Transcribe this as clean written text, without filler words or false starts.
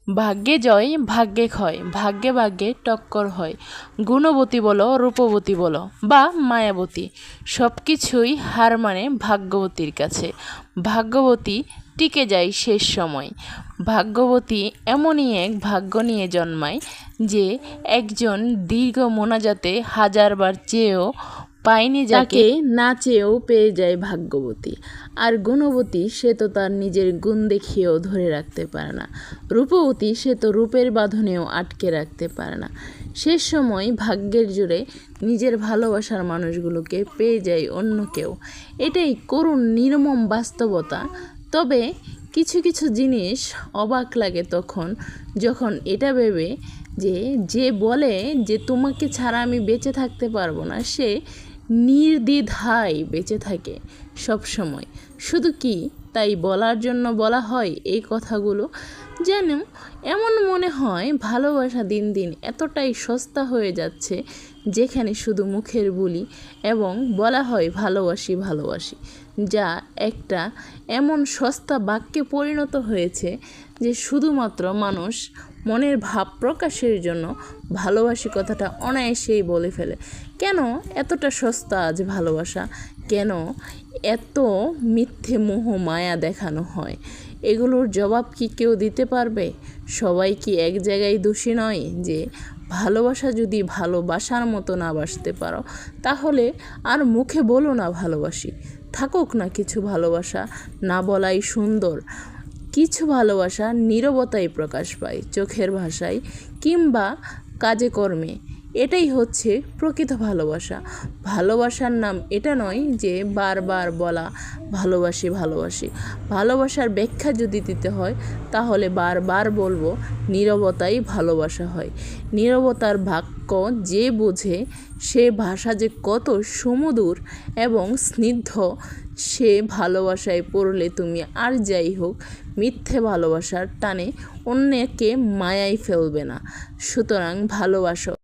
ভাগ্যে জয় ভাগ্যে ক্ষয়, ভাগ্যে ভাগ্যে টক্কর হয়। গুণবতী বলো রূপবতী বলো বা মায়াবতী, সব কিছুই হার মানে ভাগ্যবতীর কাছে। ভাগ্যবতী টিকে যায় শেষ সময়। ভাগ্যবতী এমনই এক ভাগ্য নিয়ে জন্মায় যে একজন দীর্ঘ মোনাজাতে হাজারবার চেয়েও পায়নি, যাকে না চেয়েও পেয়ে যায় ভাগ্যবতী। আর গুণবতী সে তো তার নিজের গুণ দেখিয়েও ধরে রাখতে পারে না। রূপবতী সে তো রূপের বাঁধনেও আটকে রাখতে পারে না। শেষ সময় ভাগ্যের জোরে নিজের ভালোবাসার মানুষগুলোকে পেয়ে যায় অন্য কেউ। এটাই করুণ নির্মম বাস্তবতা। তবে কিছু কিছু জিনিস অবাক লাগে তখন, যখন এটা ভেবে যে বলে যে তোমাকে ছাড়া আমি বেঁচে থাকতে পারবো না, সে নির্দ্বিধায় বেঁচে থাকে সব সময়। শুধু কি তাই বলার জন্য বলা হয় এই কথাগুলো? যেন এমন মনে হয় ভালোবাসা দিন দিন এতটাই সস্তা হয়ে যাচ্ছে, যেখানে শুধু মুখের বুলি এবং বলা হয় ভালোবাসি ভালোবাসি, যা একটা এমন সস্তা বাক্যে পরিণত হয়েছে যে শুধুমাত্র মানুষ মনের ভাব প্রকাশের জন্য ভালোবাসি কথাটা অনায়াসেই বলে ফেলে। কেন এতটা সস্তা আজ ভালোবাসা? কেন এত মিথ্যে মোহ মায়া দেখানো হয়? এগুলোর জবাব কি কেউ দিতে পারবে? সবাই কি এক জায়গায় দোষী নয়? যে ভালোবাসা যদি ভালোবাসার মতো না বাসতে পারো, তাহলে আর মুখে বলো না ভালোবাসি। থাকুক না কিছু ভালোবাসা না বলাই সুন্দর। কিছু ভালোবাসা নীরবতায় প্রকাশ পায়, চোখের ভাষায় কিংবা কাজে কর্মে। এটাই হচ্ছে প্রকৃত ভালোবাসা। ভালোবাসার নাম এটা নয় যে বারবার বলা ভালোবাসি ভালোবাসি। ভালোবাসার ব্যাখ্যা যদি দিতে হয়, তাহলে বারবার বলবো নীরবতাই ভালোবাসা হয়। নীরবতার বাক্য যে বোঝে, সে ভাষা যে কত সুমধুর এবং স্নিগ্ধ, সে ভালোবাসায় পড়লে তুমি আর যাই হোক মিথ্যে ভালোবাসার টানে অন্যকে মায়ায় ফেলবে না। সুতরাং ভালোবাসো।